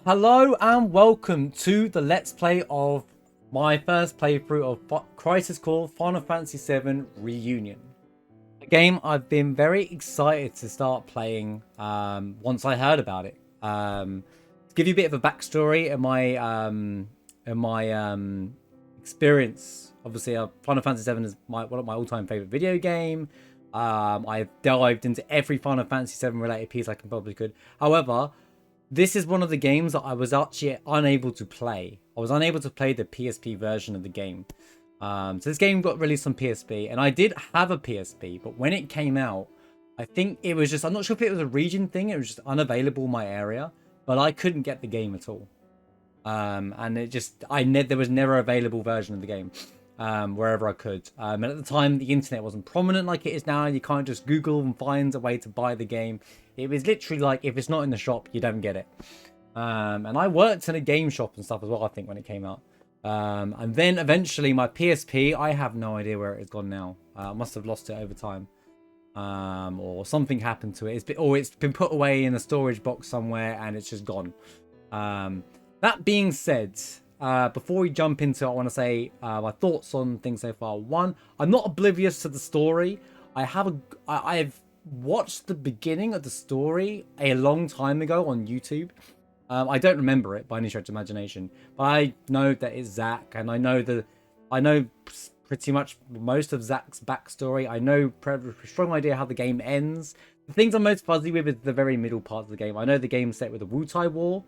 Hello and welcome to the Let's Play of my first playthrough of Crisis Core Final Fantasy VII Reunion. A game I've been very excited to start playing once I heard about it. To give you a bit of a backstory in my experience, obviously Final Fantasy VII is one of my all-time favorite video game. I've dived into every Final Fantasy VII related piece I can probably could. However, this is one of the games that I was actually unable to play. I was unable to play the PSP version of the game. So this game got released on PSP, and I did have a PSP, but when it came out, I think it was just, I'm not sure if it was a region thing, it was just unavailable in my area, but I couldn't get the game at all. And it just, there was never an available version of the game. Wherever I could. And at the time, the internet wasn't prominent like it is now. You can't just Google and find a way to buy the game. It was literally like, if it's not in the shop, you don't get it. And I worked in a game shop and stuff as well, I think, when it came out. And then eventually my PSP, I have no idea where it has gone now. I must have lost it over time. Or something happened to it. It's been put away in a storage box somewhere and it's just gone. That being said, before we jump into it, I want to say my thoughts on things so far. One, I'm not oblivious to the story. I've watched the beginning of the story a long time ago on YouTube. I don't remember it by any stretch of imagination, but I know that it's Zack, and I know pretty much most of Zack's backstory. I know a strong idea how the game ends. The things I'm most fuzzy with is the very middle part of the game. I know the game's set with the Wutai War,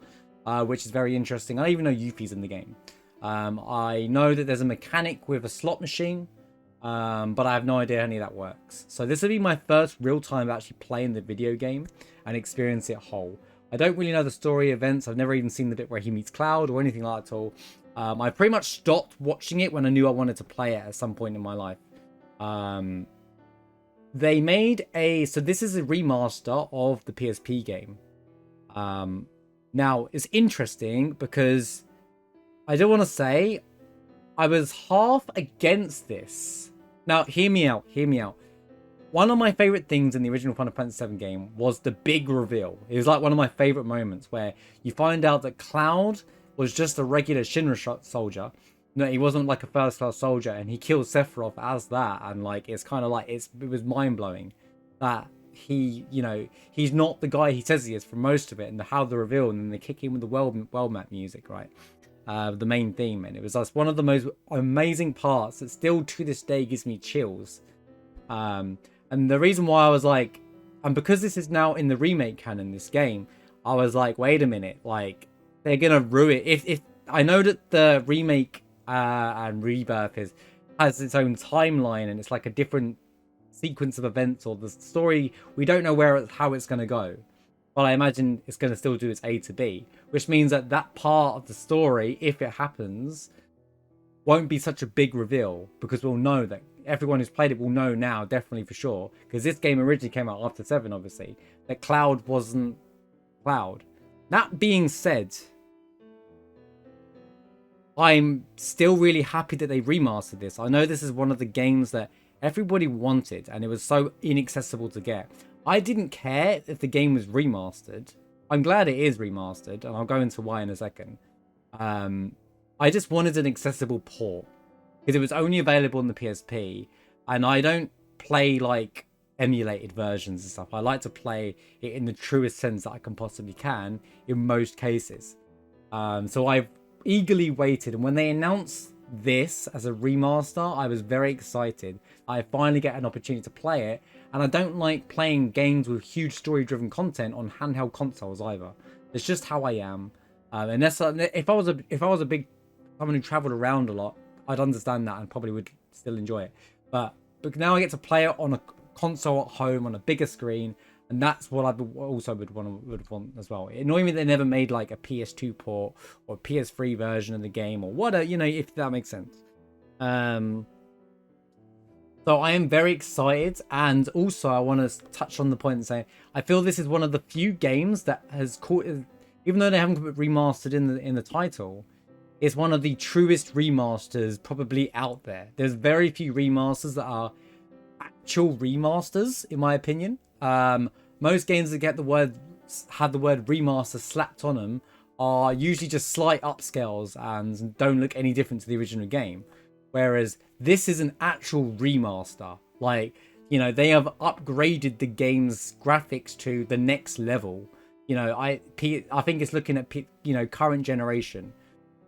which is very interesting. I even know Yuffie's in the game. I know that there's a mechanic with a slot machine, but I have no idea how any of that works. So this will be my first real time actually playing the video game and experience it whole. I don't really know the story events. I've never even seen the bit where he meets Cloud or anything like that at all. I pretty much stopped watching it when I knew I wanted to play it at some point in my life. They made so this is a remaster of the PSP game. Now, it's interesting because I don't want to say I was half against this. Now, hear me out. One of my favorite things in the original Final Fantasy VII game was the big reveal. It was like one of my favorite moments where you find out that Cloud was just a regular Shinra soldier. No, he wasn't like a first-class soldier, and he killed Sephiroth as that. And like, it's kind of like, it was mind-blowing that he's not the guy he says he is for most of it, and how the reveal, and then they kick in with the world map music, right? The main theme, and it was just one of the most amazing parts that still to this day gives me chills. And the reason why I was like, and because this is now in the remake canon, this game, I was like, wait a minute, like they're gonna ruin it. If I know that the remake and rebirth has its own timeline, and it's like a different sequence of events, or the story, we don't know how it's going to go, but I imagine it's going to still do its A to B, which means that part of the story, if it happens, won't be such a big reveal, because we'll know that everyone who's played it will know now, definitely for sure, because this game originally came out after 7, obviously, that Cloud wasn't Cloud. That being said, I'm still really happy that they remastered this. I know this is one of the games that everybody wanted, and it was so inaccessible to get. I didn't care if the game was remastered. I'm glad it is remastered, and I'll go into why in a second. I just wanted an accessible port, because it was only available on the PSP, and I don't play like emulated versions and stuff. I like to play it in the truest sense that I can possibly can in most cases. So I've eagerly waited, and when they announced this as a remaster, I was very excited. I finally get an opportunity to play it, and I don't like playing games with huge story-driven content on handheld consoles either. It's just how I am. And that's if I was a big someone who traveled around a lot, I'd understand that and probably would still enjoy it. But now I get to play it on a console at home on a bigger screen, and that's what I also would want as well. It annoyed me they never made like a PS2 port or a PS3 version of the game, or whatever, if that makes sense. So I am very excited, and also I want to touch on the point and say I feel this is one of the few games that has caught, even though they haven't remastered in the title, it's one of the truest remasters probably out there. There's very few remasters that are actual remasters, in my opinion. Most games that have the word remaster slapped on them are usually just slight upscales and don't look any different to the original game. Whereas this is an actual remaster. Like, you know, they have upgraded the game's graphics to the next level. You know, I think it's looking at, you know, current generation.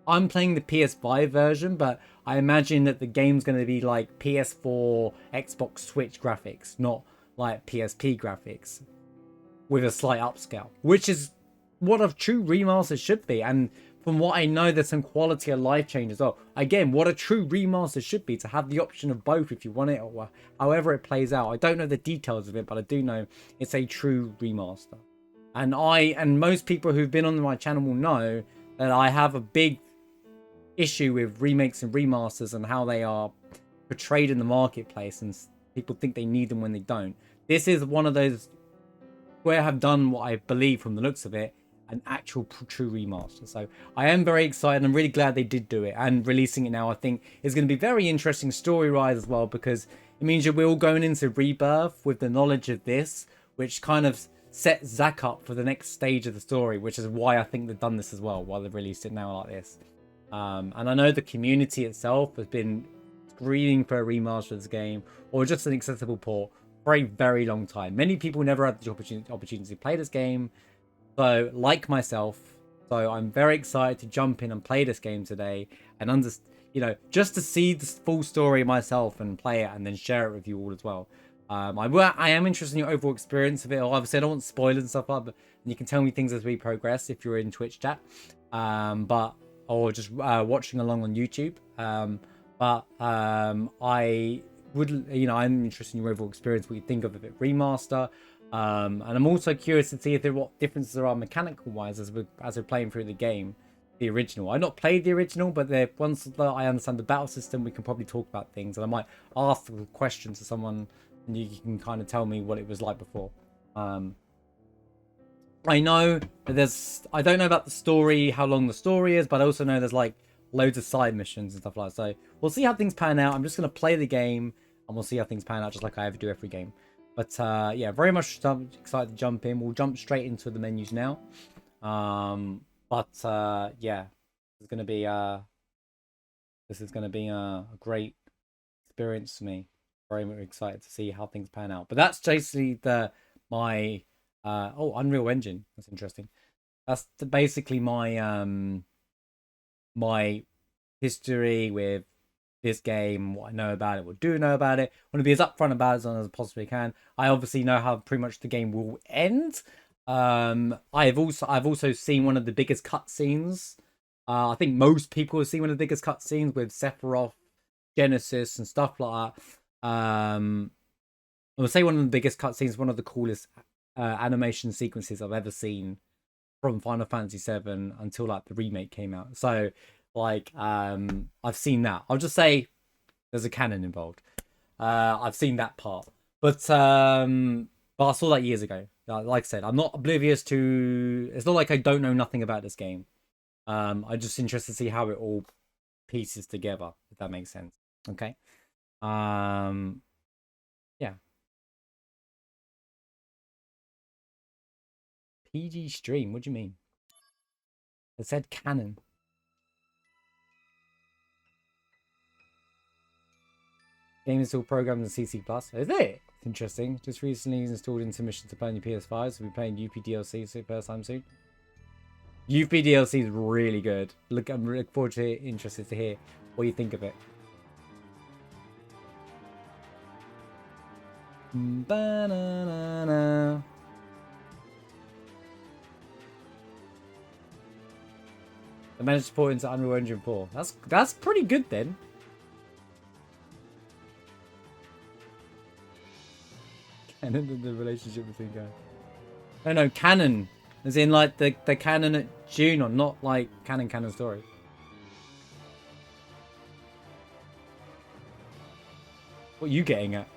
I'm playing the PS5 version, but I imagine that the game's going to be like PS4, Xbox Switch graphics, not like PSP graphics, with a slight upscale, which is what a true remaster should be. And from what I know, there's some quality of life change as well. Again, what a true remaster should be, to have the option of both if you want it, or however it plays out. I don't know the details of it, but I do know it's a true remaster. And most people who've been on my channel will know that I have a big issue with remakes and remasters and how they are portrayed in the marketplace, and people think they need them when they don't. This is one of those where I have done what I believe, from the looks of it, an actual true remaster. So I am very excited. I'm really glad they did do it, and releasing it now I think is going to be very interesting story-wise as well, because it means that we're all going into Rebirth with the knowledge of this, which kind of set Zack up for the next stage of the story, which is why I think they've done this as well, why they've released it now like this. And I know the community itself has been screaming for a remaster of this game, or just an accessible port, for a very long time. Many people never had the opportunity to play this game, so like myself. So I'm very excited to jump in and play this game today, and you know, just to see the full story myself and play it, and then share it with you all as well. I am interested in your overall experience of it. Obviously, I don't want spoilers and stuff up, but you can tell me things as we progress if you're in Twitch chat. Or just watching along on YouTube. I would, you know, I'm interested in your overall experience, what you think of it remaster. And I'm also curious to see if what differences there are mechanical wise as we're playing through the game, the original. I've not played the original, but once I understand the battle system, we can probably talk about things, and I might ask a question to someone, and you can kind of tell me what it was like before. I know that I don't know about the story, how long the story is, but I also know there's like loads of side missions and stuff like that. So we'll see how things pan out. I'm just going to play the game, and we'll see how things pan out, just like I ever do every game. But yeah, very much excited to jump in. We'll jump straight into the menus now. Yeah, this is going to be a great experience for me. Very much excited to see how things pan out. But that's basically my Unreal Engine. That's interesting. That's basically my my history with this game, what I know about it, what I do know about it. I want to be as upfront about it as I possibly can. I obviously know how pretty much the game will end. I've also seen one of the biggest cutscenes. I think most people have seen one of the biggest cutscenes with Sephiroth, Genesis, and stuff like that. I would say one of the biggest cutscenes, one of the coolest animation sequences I've ever seen from Final Fantasy VII until like the remake came out. So like I've seen that. I'll just say there's a cannon involved. I've seen that part, but I saw that years ago. Like I said, I'm not oblivious to. It's not like I don't know nothing about this game. I'm just interested to see how it all pieces together, if that makes sense. Okay. Yeah. PG stream. What do you mean? It said canon. Game is still programmed in CC+. Is it? Interesting. Just recently installed into missions to play on your PS5, so we'll be playing UP DLC for the first time soon. UP DLC is really good. I'm looking forward to it. Interested to hear what you think of it. Ba-na-na-na. I managed to port into Unreal Engine 4. That's pretty good then. Canon and the relationship between guys. No, canon. As in like the canon at Junon, not like canon story. What are you getting at?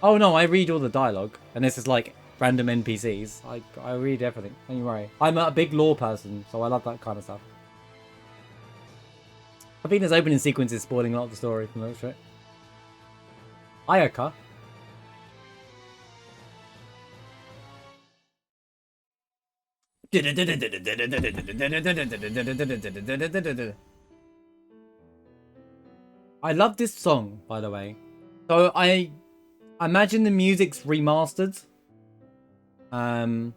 Oh no, I read all the dialogue, and this is like random NPCs. I read everything. Don't you worry. I'm a big lore person, so I love that kind of stuff. I think this opening sequence is spoiling a lot of the story from those, right? Ayaka. I love this song, by the way. So I imagine the music's remastered. I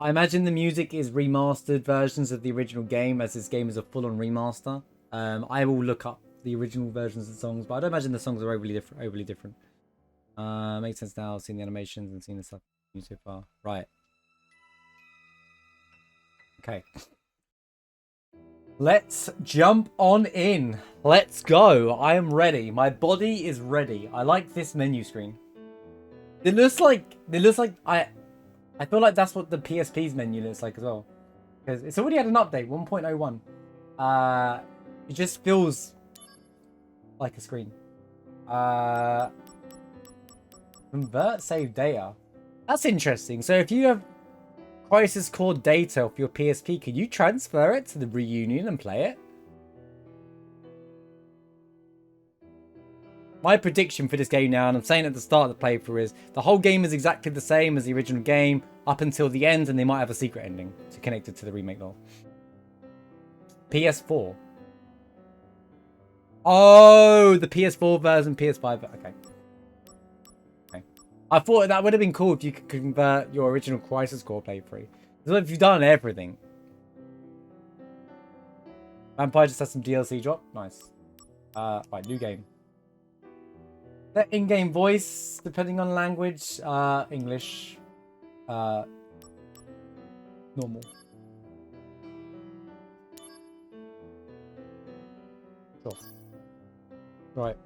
imagine the music is remastered versions of the original game, as this game is a full-on remaster. I will look up the original versions of the songs, but I don't imagine the songs are overly different. Makes sense now. I've seen the animations and seen the stuff so far. Right. Okay. Let's jump on in. Let's go. I am ready. My body is ready. I like this menu screen. It looks like I feel like that's what the PSP's menu looks like as well. Because it's already had an update, 1.01. It just feels like a screen. Convert save data. That's interesting. So if you have Crisis Core data off your PSP, can you transfer it to the Reunion and play it? My prediction for this game now, and I'm saying at the start of the playthrough, is the whole game is exactly the same as the original game up until the end, and they might have a secret ending to connect it to the remake lore. PS4. Oh, the PS4 version, PS5. Okay. I thought that would have been cool if you could convert your original Crisis Core playthrough. So if you've done everything. Vampire just has some DLC drop. Nice. Right, new game. The in-game voice, depending on language, English, normal. Sure. Right.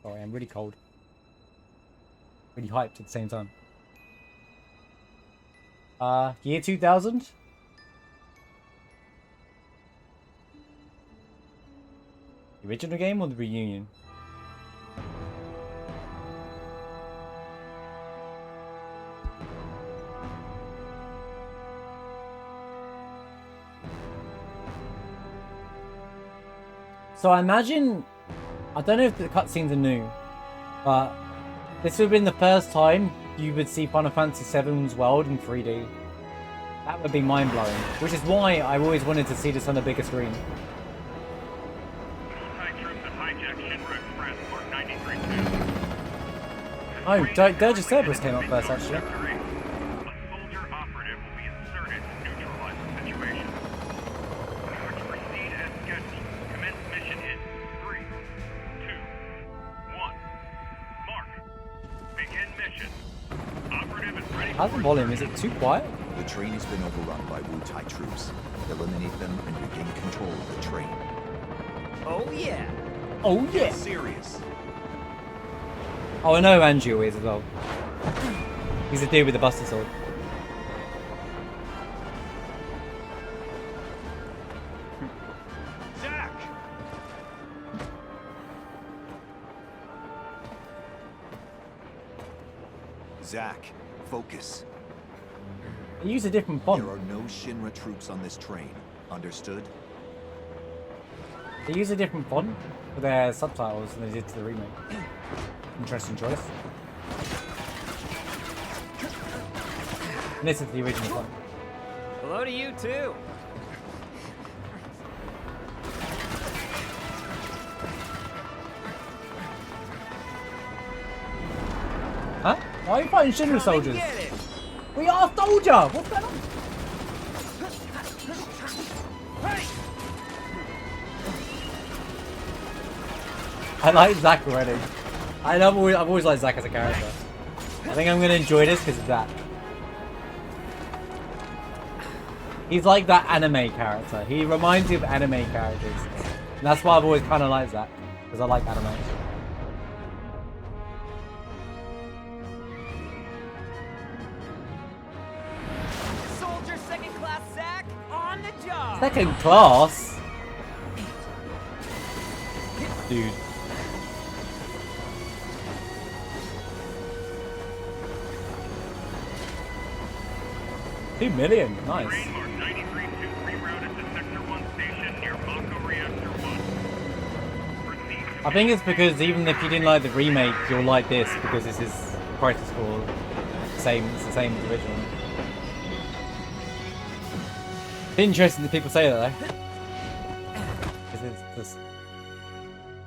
Sorry, I'm really cold. Really hyped at the same time. Year 2000? The original game or the Reunion? So I imagine, I don't know if the cutscenes are new, but this would have been the first time you would see Final Fantasy VII's world in 3D. That would be mind-blowing, which is why I always wanted to see this on a bigger screen. Oh, Dirge of Cerberus came up first, actually. How's the volume? Is it too quiet? The train has been overrun by Wu-Tai troops. Eliminate them and regain control of the train. Oh yeah. Oh yeah. Get serious. Oh, I know Anju is as well. He's the dude with the Buster Sword. Zack. Zack, focus. They use a different font. There are no Shinra troops on this train. Understood? They use a different font for their subtitles than they did to the remake. Interesting choice. And this is the original font. Hello to you too. Huh? Why are you fighting Shinra soldiers? We are soldier! What's going on? I like Zack already. I've always liked Zack as a character. I think I'm gonna enjoy this because of that. He's like that anime character. He reminds me of anime characters. And that's why I've always kind of liked Zack. Because I like anime. Soldier second class Zack on the job. Second class? Dude. $2 million, nice. I think it's because even if you didn't like the remake, you'll like this because this is Crisis Core. It's the same as the original. It's interesting that people say that though. Because it's just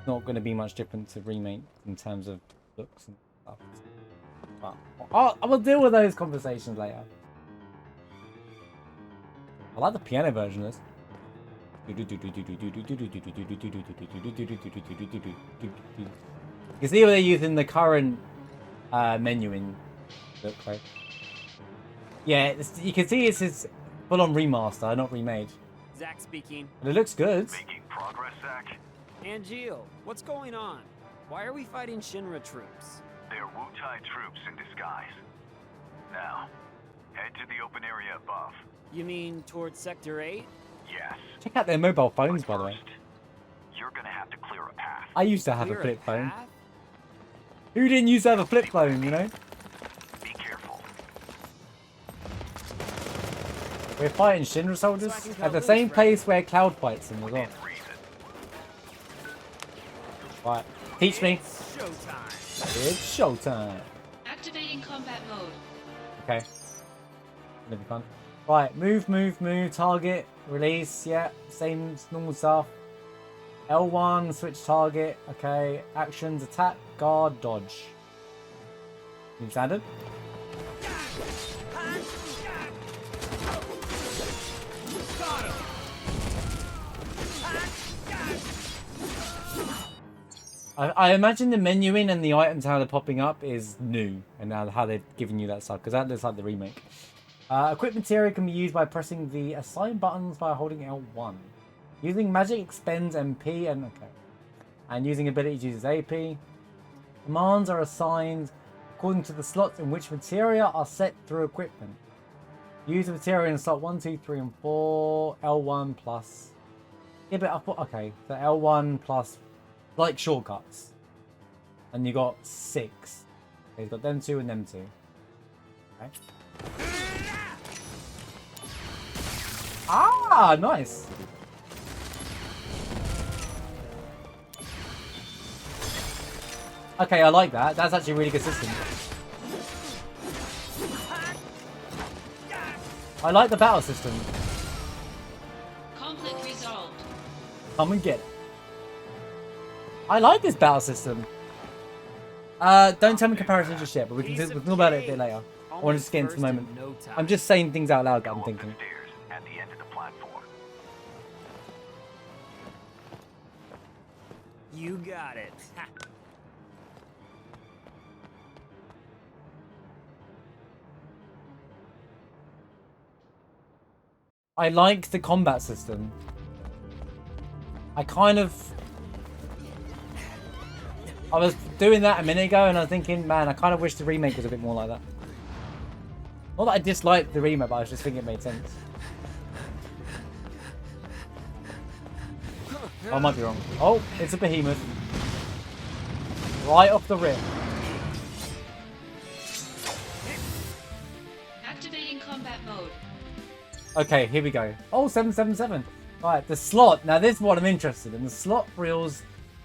not going to be much different to remake in terms of looks and stuff. But I will deal with those conversations later. I like the piano version of this. You can see what they're using the current menuing look like. Yeah, you can see it's his full-on remaster, not remade. Zack speaking. But it looks good. Making progress, Zack? Angeal, what's going on? Why are we fighting Shinra troops? They're Wu-Tai troops in disguise. Now, head to the open area above. You mean towards Sector 8? Yes. Check out their mobile phones, by the way. First, you're gonna have to clear a path. I used to have a Clear flip phone. path? Who didn't used to have a flip phone, you know? Be careful. We're fighting Shinra soldiers So I can at kill the this, same right? place where Cloud fights them as well. Within reason. Right, teach me. It's showtime. It's showtime. Activating combat mode. Okay. Gonna be fun. Right, move, target, release, yeah, same normal stuff. L1, switch target, okay. Actions, attack, guard, dodge. New standard. I imagine the menuing and the items, how they're popping up, is new, and now how they've given you that stuff, because that looks like the remake. Equipment area can be used by pressing the assign buttons by holding L1. Using magic expends MP and using abilities uses AP. Commands are assigned according to the slots in which materia are set through equipment. Use the materia in slot 1, 2, 3, and 4. L1 plus. Yeah, but I thought, okay, so L1 plus like shortcuts. And you got 6. Okay, you've got them 2 and them 2. Okay. Ah, nice. Okay, I like that. That's actually a really good system. I like the battle system. Conflict resolved. Come and get it. I like this battle system. Don't tell me comparison just yet, but we can talk about it a bit later. I want to just get into the moment. I'm just saying things out loud that I'm Go up thinking. the stairs at the end of the platform. You got it. I like the combat system. I was doing that a minute ago and I was thinking, man, I kind of wish the remake was a bit more like that. Not that I disliked the remake, but I was just thinking it made sense. Oh, I might be wrong. Oh, it's a behemoth. Right off the rip. Activating combat mode. Okay, here we go. Oh, 777. Right, the slot. Now, this is what I'm interested in. The slot reels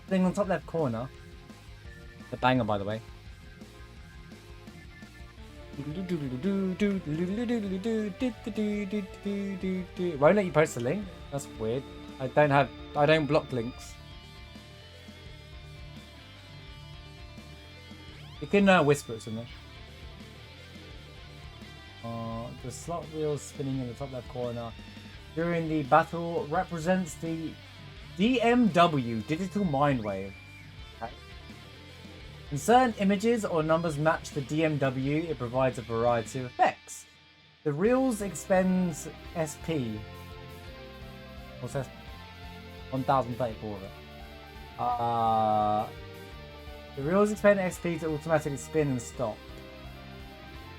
thing on top left corner. The banger, by the way. Won't let you post the link. That's weird. I don't block links. You can whisper it something. The slot wheel spinning in the top left corner during the battle represents the DMW, Digital Mind Wave. Okay. When certain images or numbers match the DMW, it provides a variety of effects. The reels expends SP. What's that? 1034 of it. The reels expend SP to automatically spin and stop.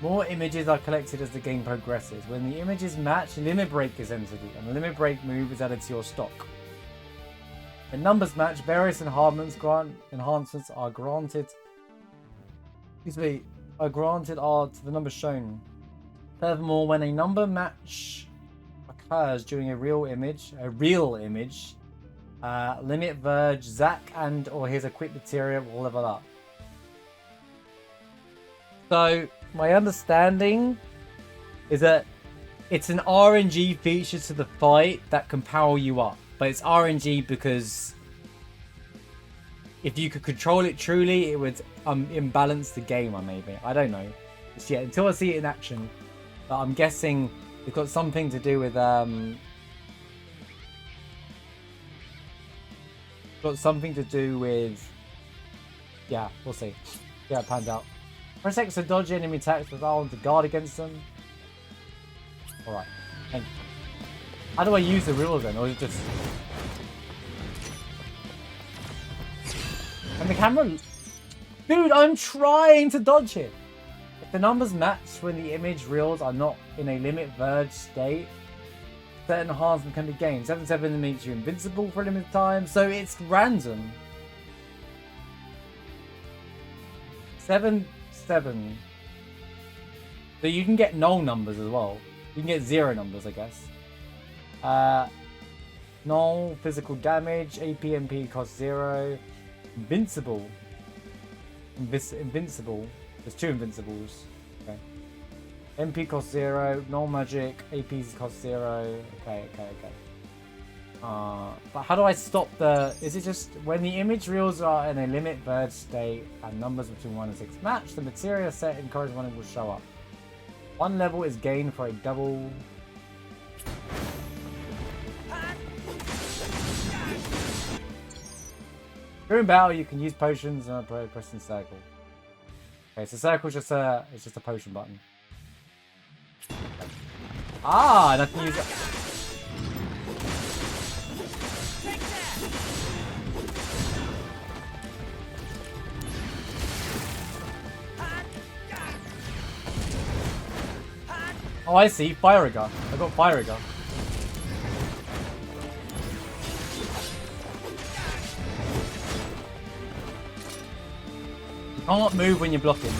More images are collected as the game progresses. When the images match, Limit Break is entered, and the Limit Break move is added to your stock. When numbers match, various enhancements are granted. Are granted to the numbers shown. Furthermore, when a number match occurs during a real image, Limit Verge, Zack and or his equipped materia will level up. So, my understanding is that it's an RNG feature to the fight that can power you up. But it's RNG because if you could control it truly, it would imbalance the game, or maybe. I don't know. Just yet, until I see it in action. But I'm guessing it's got something to do with yeah, we'll see. Yeah, it panned out. Press X to dodge enemy attacks with R to guard against them. Alright. How do I use the rules then? Or is it just... And the camera... Dude, I'm trying to dodge it! If the numbers match when the image reels are not in a limit verge state, certain enhancement can be gained. 7-7 makes you invincible for a limited time, so it's random. 7-7. So you can get null numbers as well. You can get 0 numbers, I guess. Null, physical damage, AP, MP costs 0. Invincible. Invincible. There's 2 invincibles. Okay. MP costs 0. Null magic. APs cost 0. Okay. But how do I stop the... Is it just when the image reels are in a limit verge state and numbers between 1 and 6 match, the materia set in corresponding will show up. 1 level is gained for a double... During battle, you can use potions and pressing circle. Okay, so circle is just a potion button. Ah, and I can use it. Oh, I see. Fire Rigger. I got Fire Rigger. You can't move when you're blocking.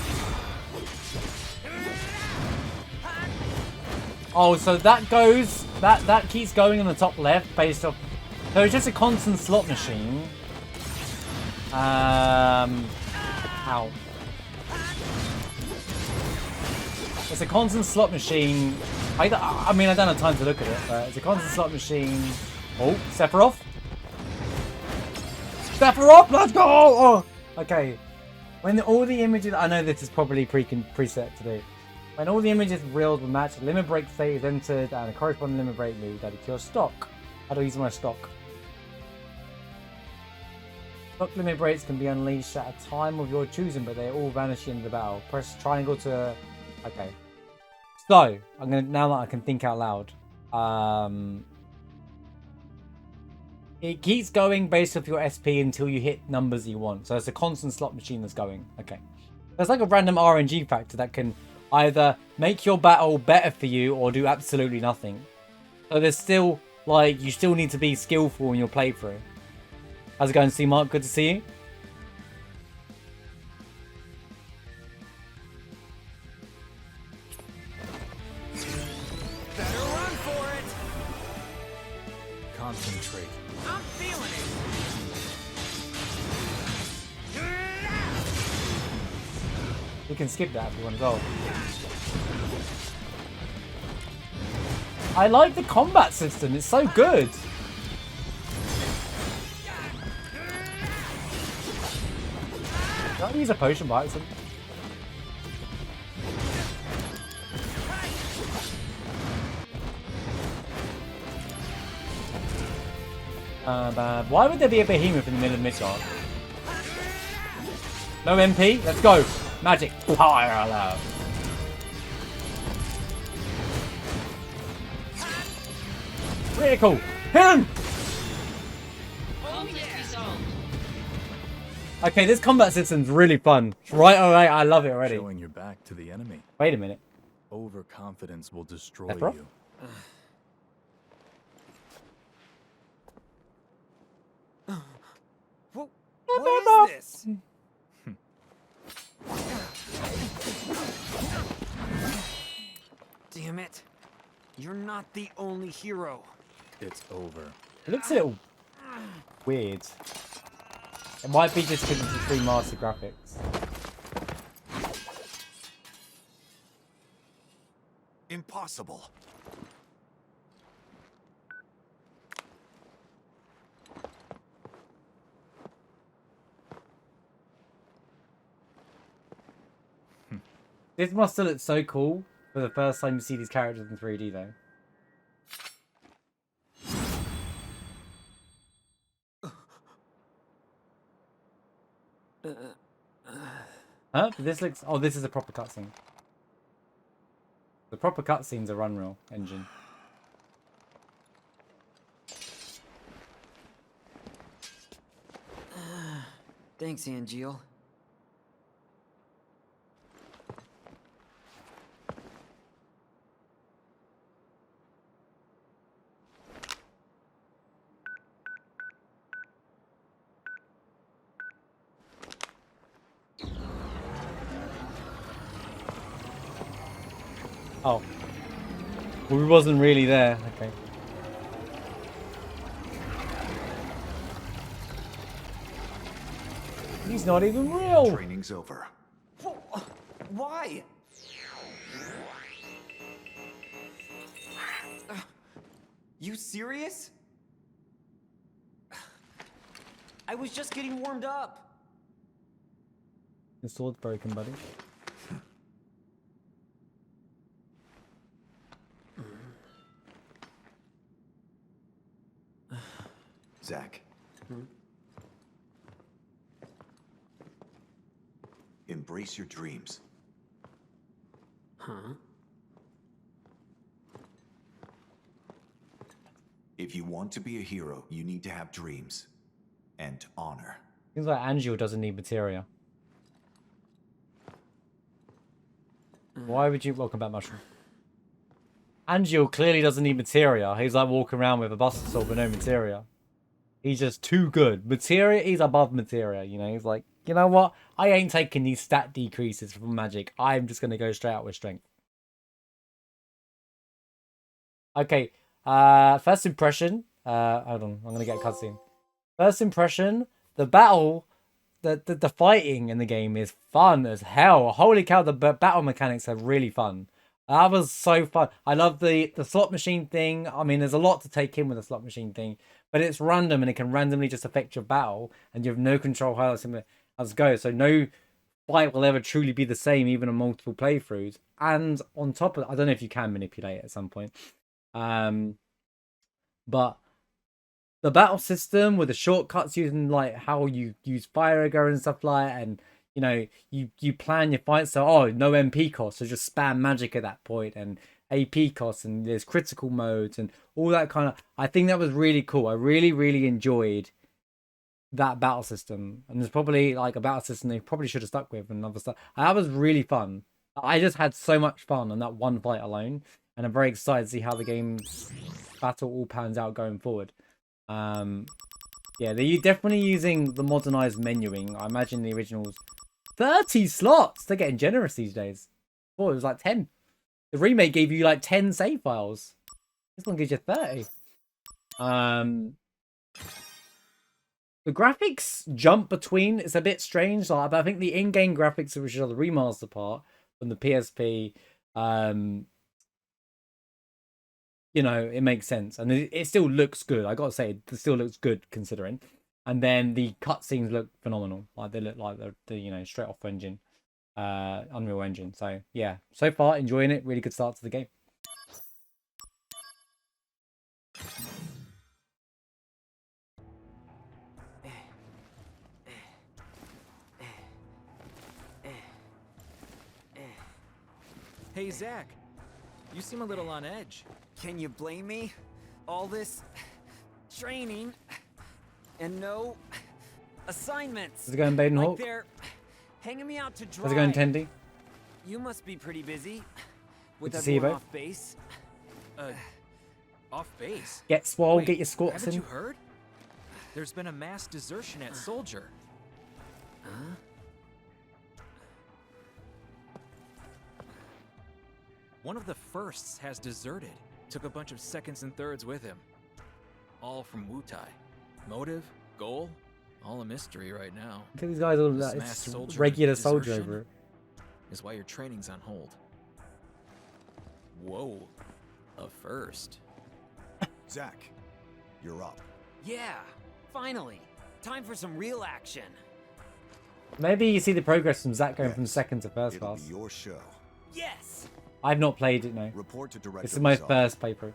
Oh, so that goes... That keeps going in the top left based off... So it's just a constant slot machine. Ow. It's a constant slot machine. I mean, I don't have time to look at it, but it's a constant slot machine. Oh, Sephiroth. Sephiroth, let's go! Oh, okay. When all the images... I know this is probably preset to do. When all the images reeled will match, a limit break state is entered and a corresponding limit break move added to your stock. How do I use my stock? Stock limit breaks can be unleashed at a time of your choosing, but they all vanish in the battle. Press triangle to... Okay. So, I'm gonna... Now that I can think out loud. It keeps going based off your SP until you hit numbers you want. So it's a constant slot machine that's going. Okay. There's like a random RNG factor that can either make your battle better for you or do absolutely nothing. So there's still, like, you still need to be skillful in your playthrough. How's it going, C-Mark? Good to see you. Better run for it. Concentrate. I'm feeling it. You can skip that if you want to go. I like the combat system. It's so good. Can I use a potion by accident? Why would there be a behemoth in the middle of Midgard? No MP? Let's go. Magic. Fire allowed. Really cool. Hit him! Conflict resolved. Okay, this combat system's really fun. Right away, I love it already. Showing your back to the enemy. Wait a minute. Overconfidence will destroy Sephiroth? you. What is this? Damn it. You're not the only hero. It's over. It looks a little Weird. It might be just because it's the remastered graphics. Impossible. This must have looked so cool for the first time you see these characters in 3D though. Huh? This looks... Oh, this is a proper cutscene. The proper cutscenes are Unreal Engine. Thanks, Angeal. Oh. Well, we wasn't really there. Okay. He's not even real. Training's over. Why? You serious? I was just getting warmed up. The sword's broken, buddy. Zack. Embrace your dreams. If you want to be a hero, you need to have dreams and honor. Seems like Angel doesn't need materia. Why would you... Welcome back, Mushroom. Angel clearly doesn't need materia. He's like walking around with a Buster Sword with no materia. He's just too good. Materia, he's above materia, you know? He's like, you know what? I ain't taking these stat decreases from magic. I'm just going to go straight out with strength. Okay, first impression. Hold on, I'm going to get a cutscene. First impression, the battle, the fighting in the game is fun as hell. Holy cow, the battle mechanics are really fun. That was so fun. I love the slot machine thing. I mean, there's a lot to take in with the slot machine thing, but it's random and it can randomly just affect your battle, and you have no control how it's go. So no fight will ever truly be the same, even on multiple playthroughs. And on top of, I don't know if you can manipulate it at some point, but the battle system with the shortcuts using like how you use fire agar and stuff like that, and you know, you plan your fights, so oh, no MP cost, so just spam magic at that point, and AP costs, and there's critical modes and all that kind of... I think that was really cool. I really enjoyed that battle system, and there's probably like a battle system they probably should have stuck with and other stuff. That was really fun. I just had so much fun on that one fight alone, and I'm very excited to see how the game's battle all pans out going forward. Yeah, they're definitely using the modernized menuing. I imagine the originals... 30 slots! They're getting generous these days. Oh, it was like 10. The remake gave you like 10 save files. This one gives you 30. The graphics jump between. It's a bit strange, like, but I think the in-game graphics, which are the remaster part from the PSP, you know, it makes sense, and it still looks good. I gotta say, it still looks good considering. And then the cutscenes look phenomenal. Like they look like they're you know, straight off engine, Unreal Engine. So yeah, so far enjoying it. Really good start to the game. Hey, Zack. You seem a little on edge. Can you blame me? All this training and no assignments. How's it going, Baden like Hawk? they're hanging me out to dry. How's it going, Tendy? You must be pretty busy with Good to see you everyone both. off base. Off base? Get swole, Wait, get your squats haven't in. you heard? There's been a mass desertion at Soldier. Huh? One of the firsts has deserted. Took a bunch of seconds and thirds with him. All from Wutai. Motive? Goal? All a mystery right now. Look at these guys all This like, masked it's just soldier regular soldier desertion over it. Is why your training's on hold. Whoa. A first. Zack, you're up. Yeah, finally. Time for some real action. Maybe you see the progress from Zack going from Yes, second to first It'll class. be your show. Yes! I've not played it, no. Report to Director This is my Lazar. first playthrough.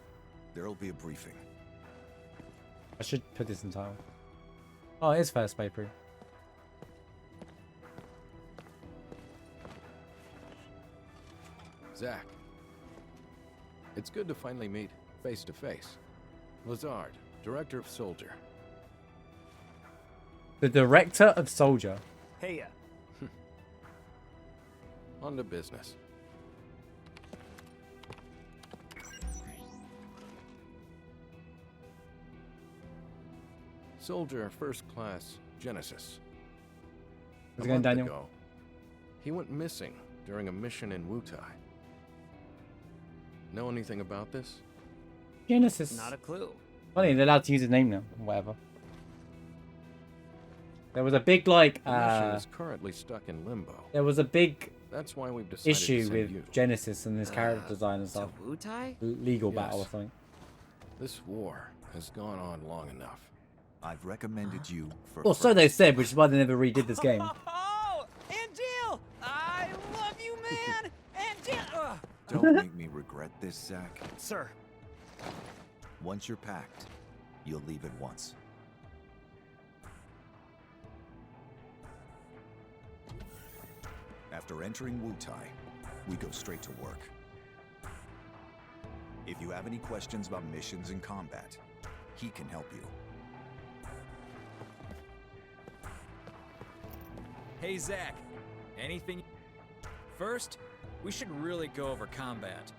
There'll be a briefing. I should put this in title. Oh, it is first playthrough. Zack. It's good to finally meet face to face. Lazard, Director of Soldier. The director of Soldier. Hey, On to business. Soldier First Class Genesis. How's A it going, month Daniel? ago, he went missing during a mission in Wutai. Know anything about this? Genesis. not a clue. Funny, they're allowed to use his name now. Whatever. There was a big, like, The mission is currently stuck in limbo. there was a big That's why we've decided to issue send with you. Genesis and this character design and To stuff. Wutai? Legal Yes. battle or something. This war has gone on long enough. I've recommended you for. Well, so they first. said, which is why they never redid this game. Oh, and Jill! I love you, man! And Jill! Don't make me regret this, Zack. Sir, Once you're packed, you'll leave at once. After entering Wutai, we go straight to work. If you have any questions about missions and combat, he can help you. Hey, Zack. Anything? First, we should really go over combat.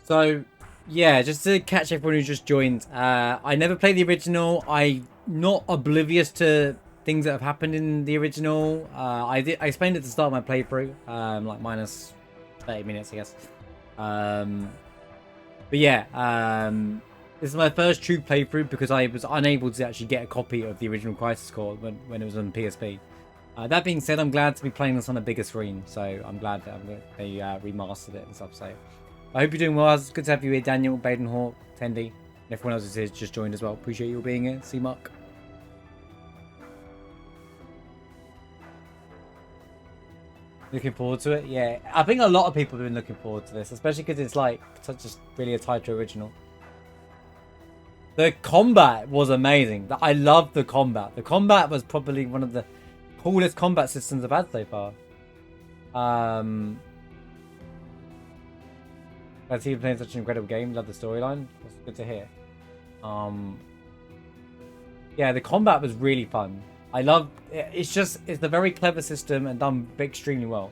So, yeah, just to catch everyone who just joined, I never played the original. I'm not oblivious to things that have happened in the original. I explained it at the start of my playthrough, like minus 30 minutes, I guess. But yeah, this is my first true playthrough because I was unable to actually get a copy of the original Crisis Core when it was on PSP. That being said, I'm glad to be playing this on a bigger screen, so I'm glad that they remastered it and stuff. So I hope you're doing well. It's good to have you here, Daniel, Badenhawk, Tendy, and everyone else who's here just joined as well. Appreciate you all being here. See Mark. Looking forward to it. Yeah, I think a lot of people have been looking forward to this, especially because it's like such just really a tied to original. The combat was amazing. I loved the combat. The combat was probably one of the coolest combat systems I've had so far. I see you playing such an incredible game. Love the storyline. That's good to hear. Yeah, the combat was really fun. I love it's a very clever system and done extremely well.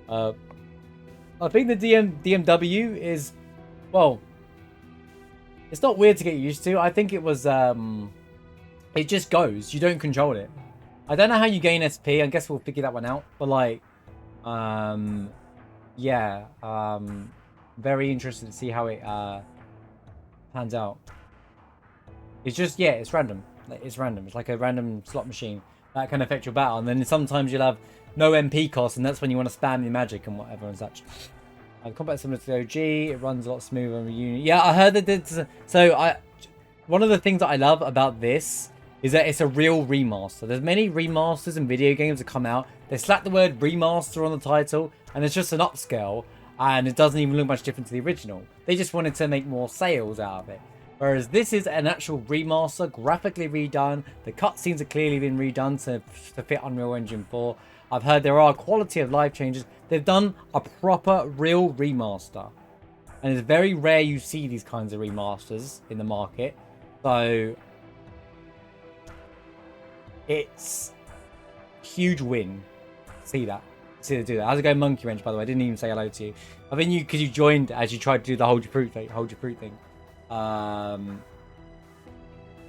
I think the DMW is, well, it's not weird to get used to. I think it was it just goes. You don't control it. I don't know how you gain SP. I guess we'll figure that one out. But like, yeah, very interested to see how it pans out. It's just, yeah, it's random. It's random. It's like a random slot machine that can affect your battle. And then sometimes you'll have no MP cost, and that's when you want to spam your magic and whatever and such. Combat similar to the OG. It runs a lot smoother on Reunion. Yeah, I heard that. So one of the things that I love about this is that it's a real remaster. There's many remasters in video games that come out. They slap the word remaster on the title, and it's just an upscale, and it doesn't even look much different to the original. They just wanted to make more sales out of it. Whereas this is an actual remaster, graphically redone. The cutscenes have clearly been redone to fit Unreal Engine 4. I've heard there are quality of life changes. They've done a proper, real remaster. And it's very rare you see these kinds of remasters in the market. So it's a huge win. See that. See to do that. How's it going, Monkey Wrench, by the way? I didn't even say hello to you. I think because you joined as you tried to do the hold your fruit thing. I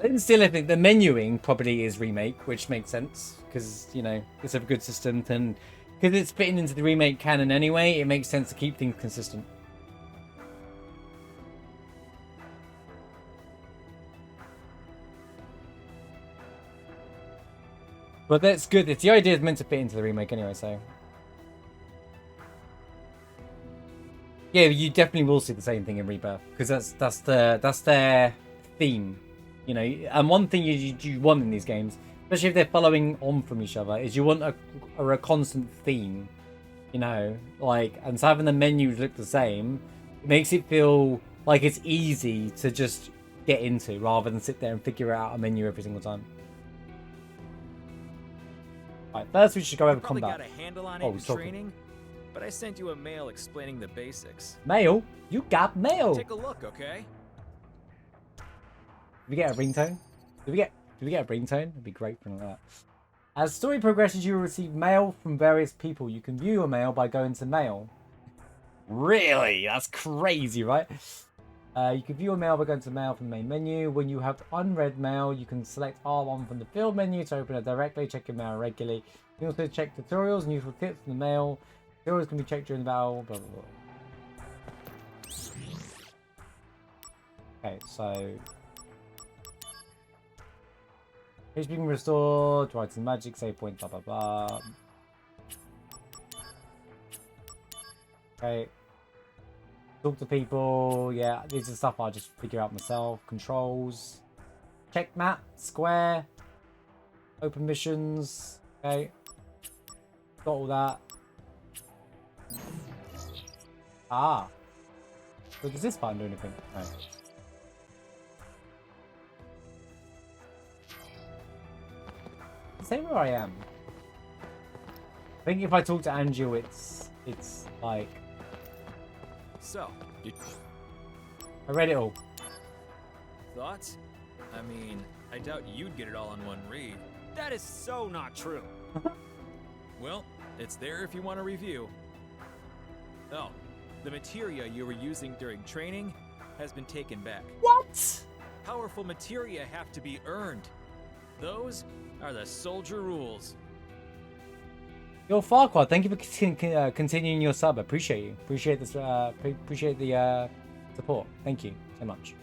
didn't steal anything. The menuing probably is remake, which makes sense because, you know, it's a good system. And because it's fitting into the remake canon anyway, it makes sense to keep things consistent. But that's good. It's the idea is meant to fit into the remake anyway, so. Yeah, you definitely will see the same thing in Rebirth because that's their theme, you know. And one thing you want in these games, especially if they're following on from each other, is you want a constant theme, you know. Like, and so having the menus look the same makes it feel like it's easy to just get into rather than sit there and figure out a menu every single time. Right, first we should go over Probably combat. got a handle on Oh, it in he's talking. training, but I sent you a mail explaining the basics. Mail? You got mail. Take a look, okay? Did we get a ringtone? Did we get a ringtone? It'd be great for that. As story progresses, you will receive mail from various people. You can view your mail by going to mail. Really? That's crazy, right? You can view your mail by going to mail from the main menu. When you have unread mail, you can select R1 from the field menu to open it directly. Check your mail regularly. You can also check tutorials and useful tips from the mail. Tutorials can be checked during the battle. Blah, blah, blah. Okay, so HP can be restored, writing magic, save point, blah blah blah. Okay. Talk to people, yeah, these are stuff I just figure out myself. Controls. Check map, square. Open missions. Okay. Got all that. Ah. So does this button do anything? No. Say where I am. I think if I talk to Angel, it's like So, I read it all. thoughts? I mean, I doubt you'd get it all in one read. That is so not true. Well, it's there if you want to review. Oh, the materia you were using during training has been taken back. What? Powerful materia have to be earned. Those are the soldier rules. Yo, Farquaad, thank you for continuing your sub. Appreciate you. Appreciate this. Appreciate the support. Thank you so much.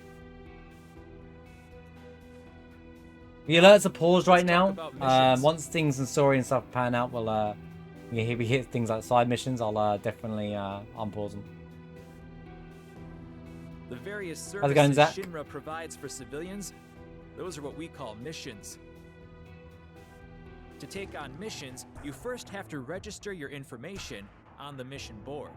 The alerts are paused right Let's talk now. about missions. Once things and story and stuff pan out, we'll we hit things like side missions. I'll definitely unpause them. The various How's it going, services Zack? Shinra provides for civilians, those are what we call missions. To take on missions, you first have to register your information on the mission board.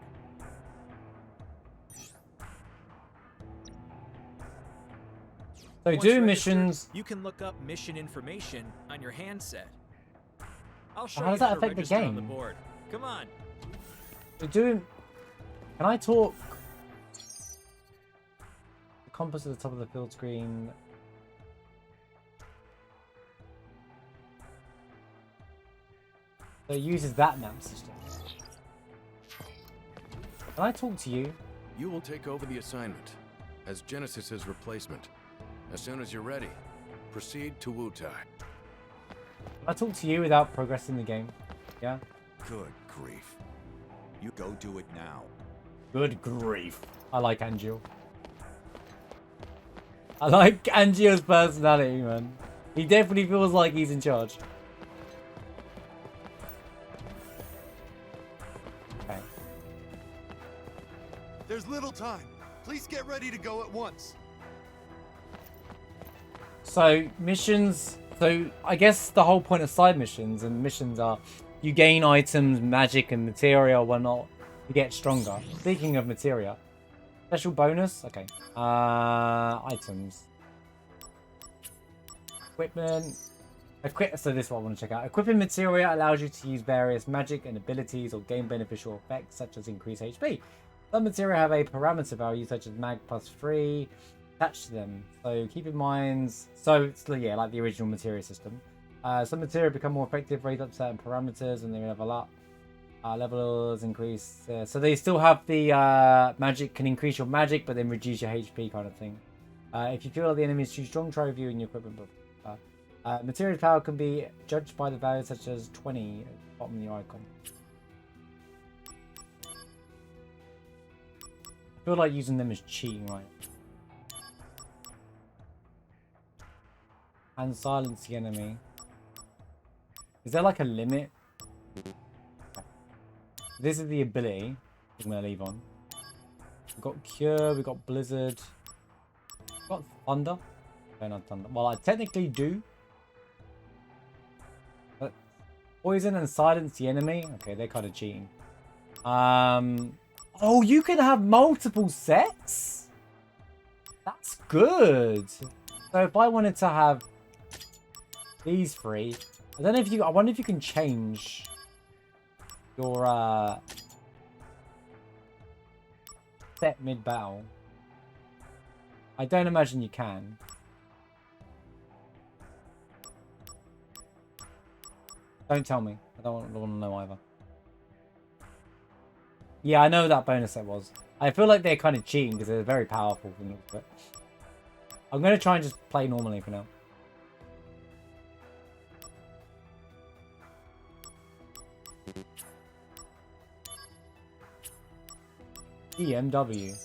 So Once doing registered, missions. you can look up mission information on your handset. I'll show How you does that how to affect the register on the game? board. Come on. So doing. Can I talk? The compass at the top of the field screen. So it uses that map system. Can I talk to you? You will take over the assignment as Genesis's replacement. As soon as you're ready, proceed to Wutai. Can I talk to you without progressing the game? Yeah? Good grief. You go do it now. Good grief. I like Angel. I like Angel's personality, man. He definitely feels like he's in charge. Okay. There's little time. Please get ready to go at once. So, missions... So, I guess the whole point of side missions and missions are you gain items, magic, and materia or whatnot to get stronger. Speaking of materia, special bonus? Okay. Items. Equipment. So this is what I want to check out. Equipping materia allows you to use various magic and abilities or gain beneficial effects such as increased HP. Some materia have a parameter value such as mag plus 3 attached to them. So keep in mind, so it's yeah, like the original materia system. Some materia become more effective, raise up certain parameters and they level up. Levels increase. So they still have the magic can increase your magic but then reduce your HP kind of thing. If you feel like the enemy is too strong, try reviewing your equipment book. Material power can be judged by the values such as 20 at the bottom of your icon. I feel like using them is cheating, right? And silence the enemy. Is there like a limit? This is the ability I'm going to leave on. We've got Cure, we've got Blizzard. We've got Thunder. Okay, not Thunder. Well, I technically do. But Poison and Silence the enemy. Okay, they're kind of cheating. Oh, you can have multiple sets? That's good. So if I wanted to have these three, I don't know if you. I wonder if you can change your set mid battle. I don't imagine you can. Don't tell me. I don't want to know either. Yeah, I know what that bonus set was. I feel like they're kind of cheating because they're very powerful. But I'm going to try and just play normally for now. DMW.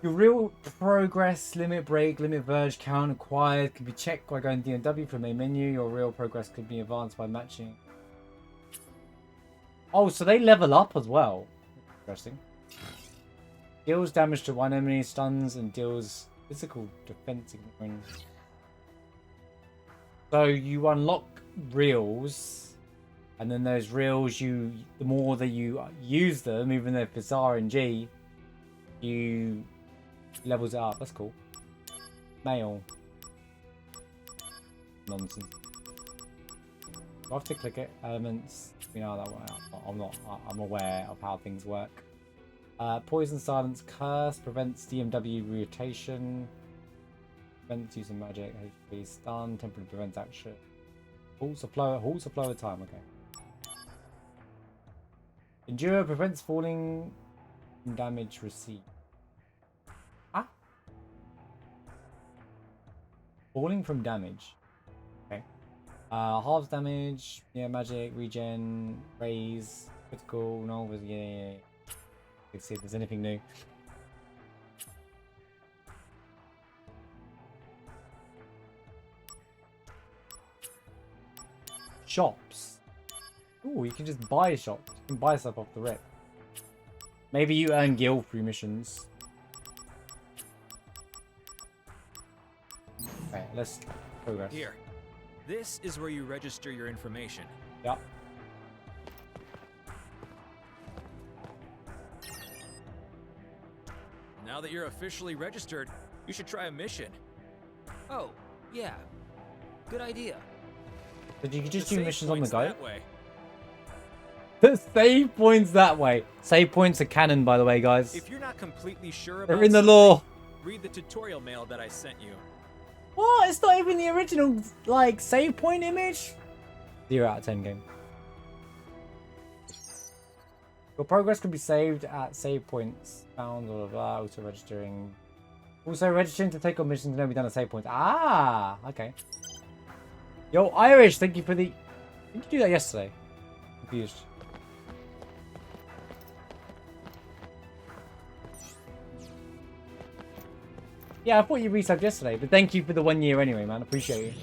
Your real progress, limit break, limit verge count acquired can be checked by going DMW from main menu. Your real progress could be advanced by matching. Oh, so they level up as well. Interesting. Deals damage to one enemy, stuns, and deals physical defense ignoring. So you unlock reels, and then those reels, the more that you use them, even if it's RNG, you levels it up. That's cool. Mail. Nonsense. I have to click it. Elements. You know that way. I'm aware of how things work. Poison, Silence, Curse prevents DMW rotation. Prevents using magic. HP stun. Temporarily prevents action. Halts a flow of time. Okay. Endure prevents falling from damage received. Ah. Falling from damage. Okay. Halves damage, yeah, magic, regen, raise, critical, no, yeah. Let's see if there's anything new. Shops. Ooh, you can just buy shops. You can buy stuff off the rip. Maybe you earn guild through missions. Okay, let's progress. Here. This is where you register your information. Yep. Now that you're officially registered, you should try a mission. Oh, yeah. Good idea. But you can just The do save missions on the point's go. that way. The save points that way. Save points are canon, by the way, guys. If you're not completely sure about They're in the something, lore. read the tutorial mail that I sent you. What? It's not even the original, like, save point image? 0 out of 10 game. Your progress can be saved at save points found, blah, blah, blah, also registering. Also, registering to take on missions can only be done at save points. Ah, okay. Yo, Irish, thank you for the... Did you do that yesterday? Confused. Yeah, I thought you resubbed yesterday, but thank you for the 1 year anyway, man. Appreciate you.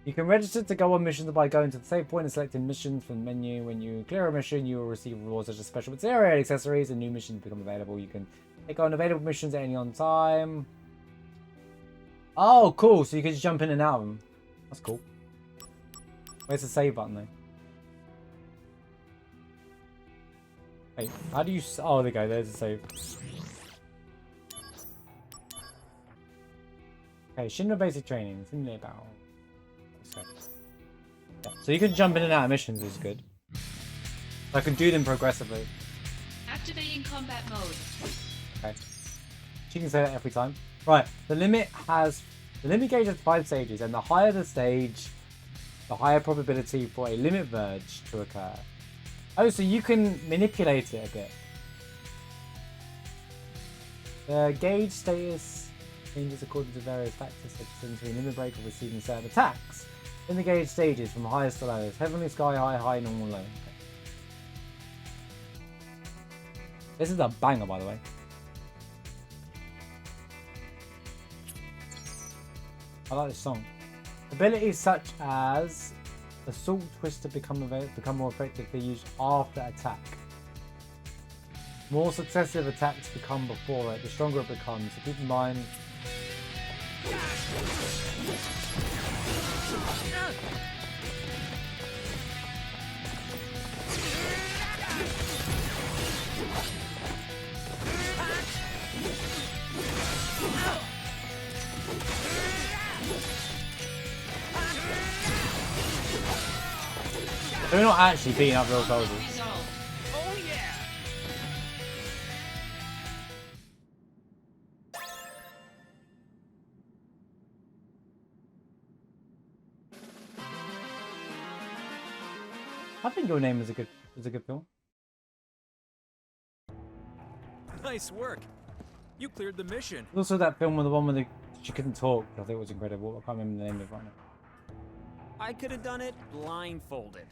You can register to go on missions by going to the save point and selecting missions from the menu. When you clear a mission, you will receive rewards such as special material, accessories, and new missions become available. You can take on available missions at any on time. Oh, cool. So you can just jump in and out of them. That's cool. Where's the save button, though? Wait, how do you... Oh, there you go. There's the save. Okay, Shinra basic training. Simulate battle. Yeah, so you can jump in and out of missions, which is good. I can do them progressively. Activating combat mode. Okay. She can say that every time. Right, the limit gauge has 5 stages, and the higher the stage, the higher probability for a limit verge to occur. Oh, so you can manipulate it a bit. The gauge status changes according to various factors such as entering limit break or receiving certain attacks. In the gauge stages from highest to lowest. Heavenly, sky high, high, normal, low. Okay. This is a banger, by the way. I like this song. Abilities such as Assault Twister become more effective if used after attack. More successive attacks become before it, the stronger it becomes. So keep in mind. They're not actually beating up real soldiers. Resolved. Oh yeah! I think Your Name is a good film. Nice work. You cleared the mission. There's also that film with the one where she couldn't talk. I think it was incredible. I can't remember the name of it right now. I could have done it blindfolded.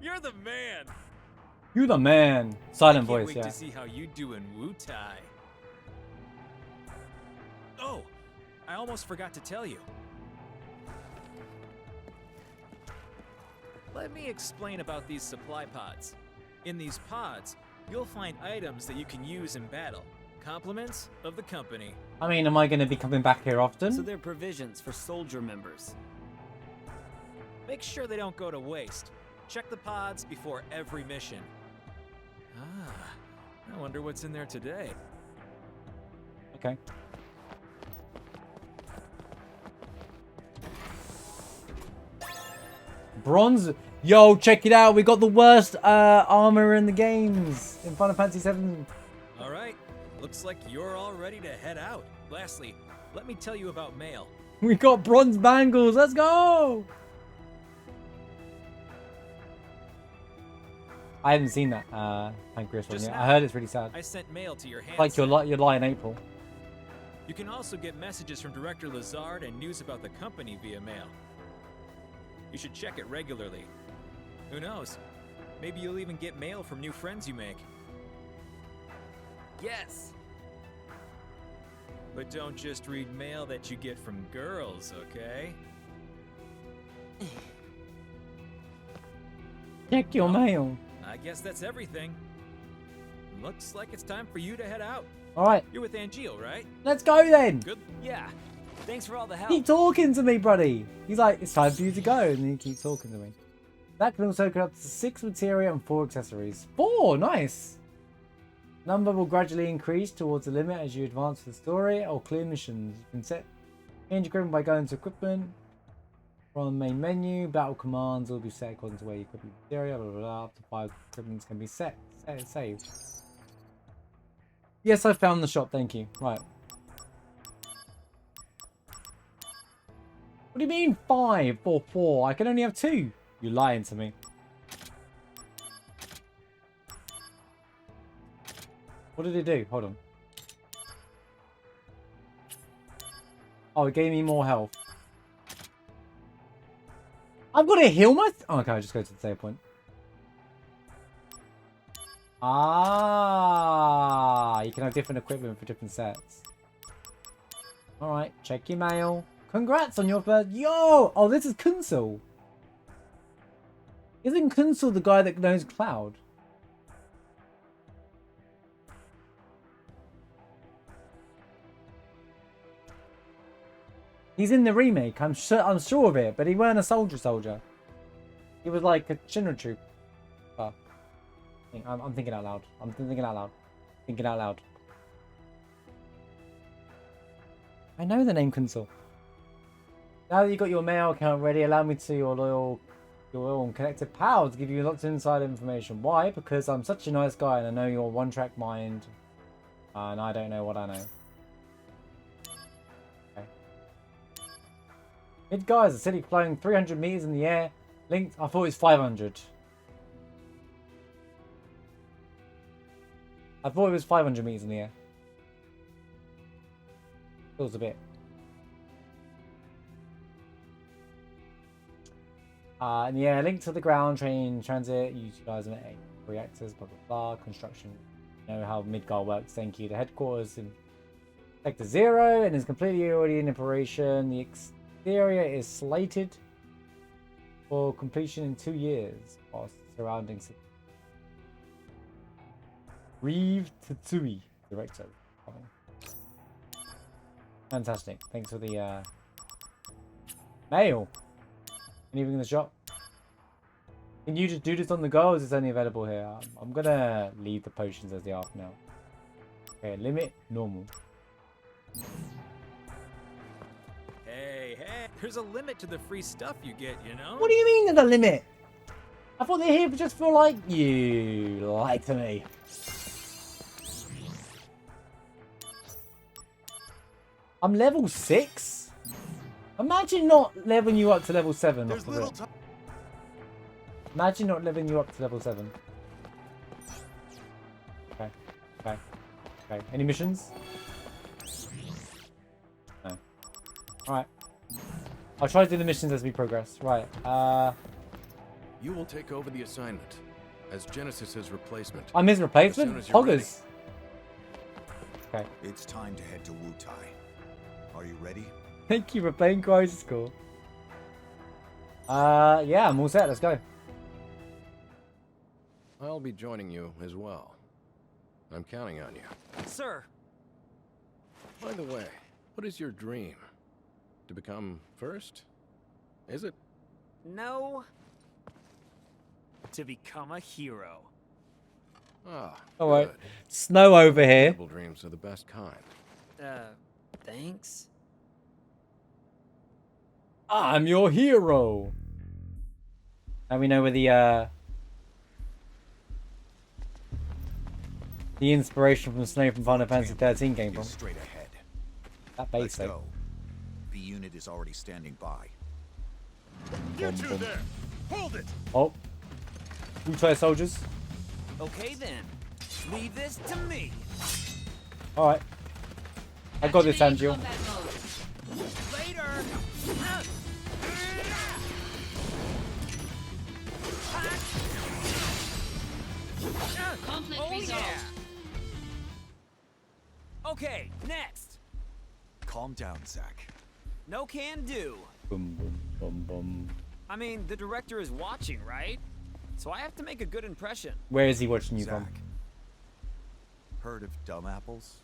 You're the man. You the man. Silent Can't voice, wait yeah. to see how you do in Wu-Tai. Oh, I almost forgot to tell you. Let me explain about these supply pods. In these pods, you'll find items that you can use in battle. Compliments of the company. I mean, am I going to be coming back here often? So they're provisions for soldier members. Make sure they don't go to waste. Check the pods before every mission. Ah, I wonder what's in there today. Okay. Bronze. Yo, check it out. We got the worst armor in the games in Final Fantasy VII. All right, looks like you're all ready to head out. Lastly, let me tell you about mail. We got bronze bangles. Let's go. I haven't seen that Pancreas one Just yet. now, I heard it's really sad. I sent mail to your hands. Like your lie in April. You can also get messages from Director Lazard and news about the company via mail. You should check it regularly. Who knows? Maybe you'll even get mail from new friends you make. Yes! But don't just read mail that you get from girls, okay? Check your mail. I guess that's everything. Looks like it's time for you to head out. All right, You're with Angeal, right? let's go then. Good. Yeah. Thanks for all the help. Keep talking to me, buddy. He's like, it's time for you to go, and then he keeps talking to me. That can also go up to 6 materia and 4 accessories. 4, nice. Number will gradually increase towards the limit as you advance the story or clear missions. You can set change equipment by going to equipment from the main menu. Battle commands will be set according to where you equip your materia. Blah, blah, blah. Up to 5 equipments can be saved. Yes, I found the shop. Thank you. Right. What do you mean 5 or 4? I can only have 2. You're lying to me. What did it do? Hold on. Oh, it gave me more health. I've got to heal my... Oh, okay, I'll just go to the save point. Ah, you can have different equipment for different sets. Alright, check your mail. Congrats on your first... Yo! Oh, this is Kunsul. Isn't Kunsul the guy that knows Cloud? He's in the remake. I'm sure of it, but he weren't a soldier. He was like a Shinra trooper. I'm thinking out loud. Thinking out loud. I know the name Kunsul. Now that you've got your mail account ready, allow me to your loyal and connected pal to give you lots of inside information. Why? Because I'm such a nice guy and I know your one-track mind. And I don't know what I know. Okay. Midgar is a city flying 300 meters in the air. Linked, I thought it was 500. I thought it was 500 meters in the air. Feels a bit. In the air, linked to the ground, train transit, utilizing reactors, blah blah blah, construction. You know how Midgar works, thank you. The headquarters in Sector 0 and is completely already in operation. The exterior is slated for completion in 2 years. While surrounding city. Reeve Tatsui, director. Fantastic. Thanks for the mail. Anything in the shop? Can you just do this on the go, or is this only available here? I'm gonna leave the potions as they are for now. Okay, limit normal. Hey, there's a limit to the free stuff you get, you know? What do you mean there's a limit? I thought they're here just for like you lied to me. I'm level 6? Imagine not leveling you up to level 7. There's little time. Imagine not leveling you up to level 7. Okay. Any missions? No. Alright. I'll try to do the missions as we progress. Right. You will take over the assignment as Genesis's replacement. I'm his replacement? As soon as you're Poggers. Okay. It's time to head to Wutai. Are you ready? Thank you for playing Crisis Core. Yeah, I'm all set. Let's go. I'll be joining you as well. I'm counting on you. Sir, By the way, what is your dream? To become first? Is it? no. To become a hero. Ah, Alright. good. Snow over here. Terrible dreams are the best kind. Thanks? I'm your hero. Now we know where the inspiration from Snow from Final Fantasy 13 came You're from. straight ahead. That Let's base though. go. The unit is already standing by. You Boom, two boom. there! Hold it! Oh. Wutai soldiers. Okay then. Leave this to me. Alright. I got this, Activating Angel. combat mode. Later. Conflict Oh resolved. yeah. Okay, next. Calm down, Zack. No can do. Boom, boom, boom, boom. I mean, the director is watching, right? So I have to make a good impression. Where is he watching you from? Zack. Heard of dumb apples?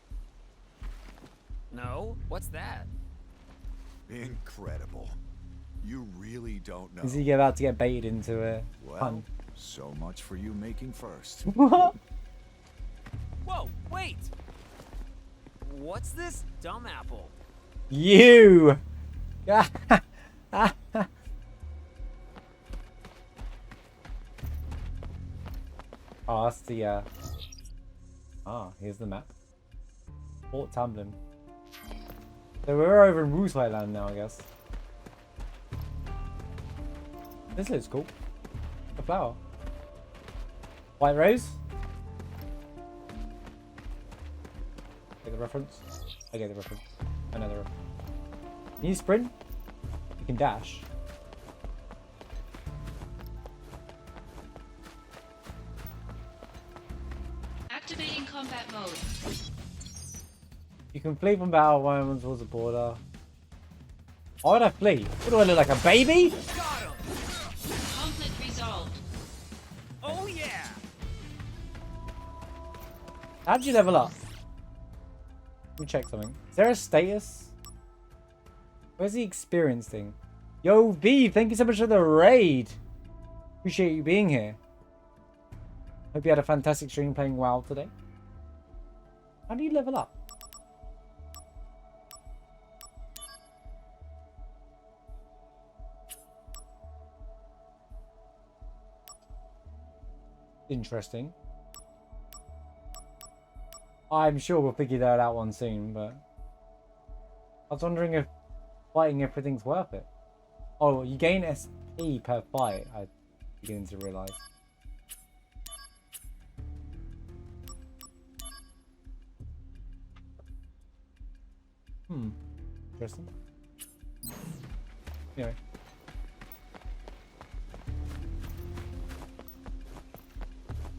No? What's that? Incredible. You really don't know. Is he about to get baited into a Well, pun? so much for you making first. What? Whoa, wait! What's this dumb apple? You! Oh, that's the, here's the map. Fort Tamblin. So we're over in Wutai land now, I guess. This looks cool. A flower. White rose? Get the reference? I get the reference. I know the reference. Can you sprint? You can dash. Activating combat mode. You can flee from battle when one towards the border. Why would I flee? What do I look like, a baby? Got him! Conflict resolved. Oh yeah! How'd you level up? Let me check something. Is there a status? Where's the experience thing? Yo, V, thank you so much for the raid. Appreciate you being here. Hope you had a fantastic stream playing WoW today. How do you level up? Interesting. I'm sure we'll figure that out one soon, but I was wondering if fighting everything's worth it. Oh, you gain SP per fight, I'm beginning to realise. Interesting. Anyway.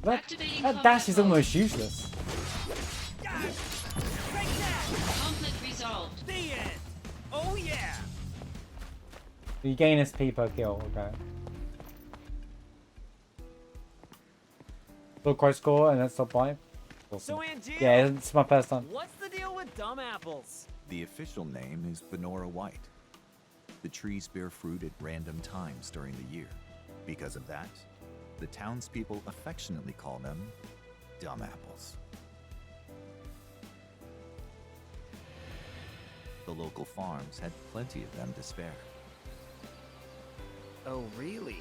Activating That combat dash is mode. almost useless. Conflict You gain SP per kill, okay. Full cross score and that's top 5. Awesome. So, Angeal, Yeah, it's my first time. what's the deal with dumb apples? The official name is Benora White. The trees bear fruit at random times during the year. Because of that, the townspeople affectionately call them dumb apples. The local farms had plenty of them to spare. Oh, really?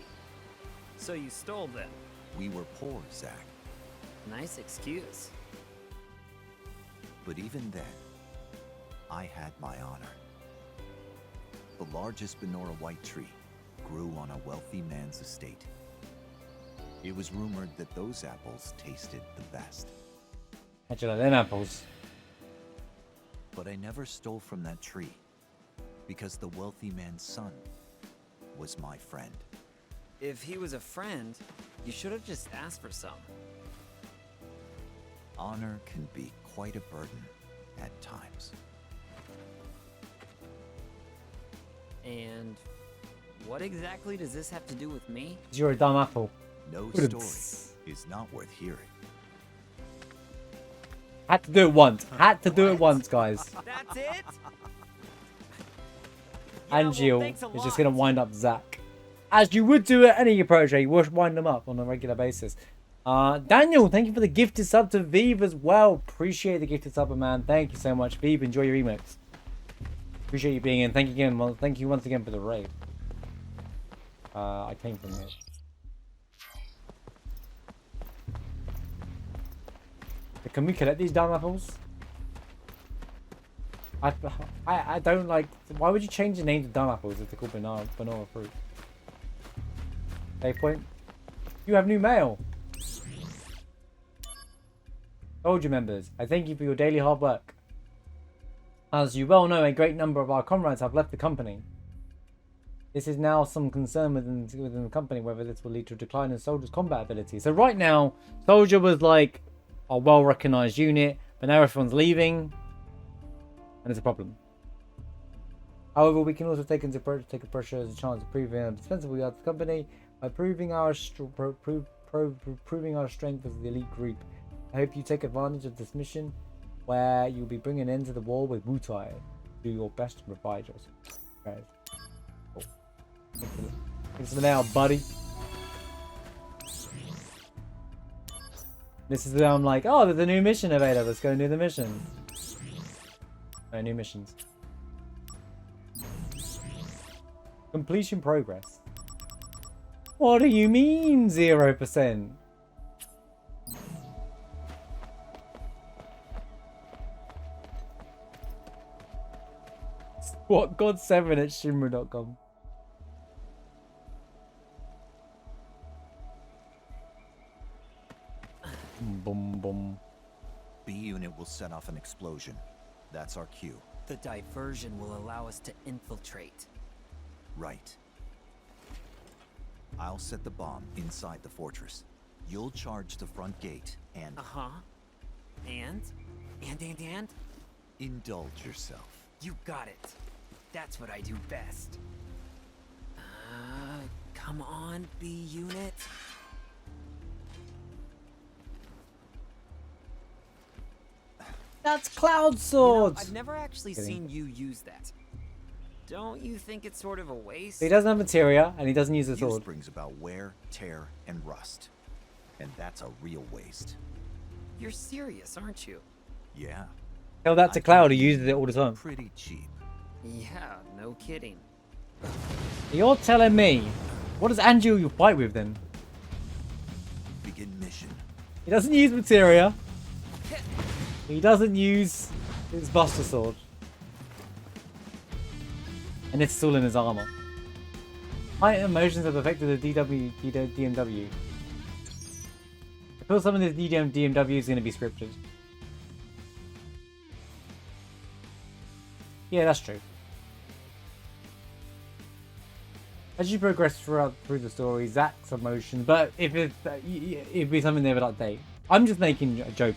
So you stole them? We were poor, Zack. Nice excuse. But even then, I had my honor. The largest Benora White tree grew on a wealthy man's estate. It was rumored that those apples tasted the best. Actually, like them apples. But I never stole from that tree, because the wealthy man's son was my friend. If he was a friend, you should have just asked for some. Honor can be quite a burden at times. And what exactly does this have to do with me? You're a dumb apple. No story is not worth hearing. Had to do it once. Had to do it once, guys. That's it? And well, Jill thanks a is just lot. going to wind up Zack. As you would do at any protege, you would wind them up on a regular basis. Daniel, thank you for the gifted sub to Vive as well. Appreciate the gifted sub, man. Thank you so much. Vive, enjoy your emotes. Appreciate you being in. Thank you again. Well, thank you once again for the raid. I came from here. Can we collect these damn apples? I don't like. Why would you change the name to dumb apples if they're called banana fruit? Save point. You have new mail. Soldier members, I thank you for your daily hard work. As you well know, a great number of our comrades have left the company. This is now some concern within the company whether this will lead to a decline in soldiers' combat ability. So right now, Soldier was like a well-recognized unit, but now everyone's leaving, and it's a problem. However, we can also take a pressure as a chance of proving indispensable we are to the company by proving our strength as the elite group. I hope you take advantage of this mission, where you'll be bringing an end to the war with Wutai. Do your best to provide yours. Guys. Cool. Thanks for the mail, buddy. This is where I'm like, oh, there's a new mission available. Let's go and do the mission. No, new missions. Completion progress. What do you mean 0%? What God7 at Shinra.com. Boom, boom. B unit will set off an explosion. That's our cue. The diversion will allow us to infiltrate. Right. I'll set the bomb inside the fortress. You'll charge the front gate and Uh-huh. And? And? indulge yourself. You got it. That's what I do best. Come on, B unit. That's Cloud You know, Swords! I've never actually Kidding. seen you use that. Don't you think it's sort of a waste? He doesn't have materia, and he doesn't use the Use sword. brings about wear, tear, and rust. And that's a real waste. You're serious, aren't you? Yeah. Tell that to I Cloud, can he be uses it all the time. Pretty cheap. Yeah, no kidding. You're telling me. What does Angel you fight with then? Begin mission. He doesn't use materia. He doesn't use his Buster Sword. And it's still in his armor. High emotions have affected the DMW. I feel some of this DMW is going to be scripted. Yeah, that's true. As you progress through the story, Zack's emotions, but if it's, it'd be something they would update. I'm just making a joke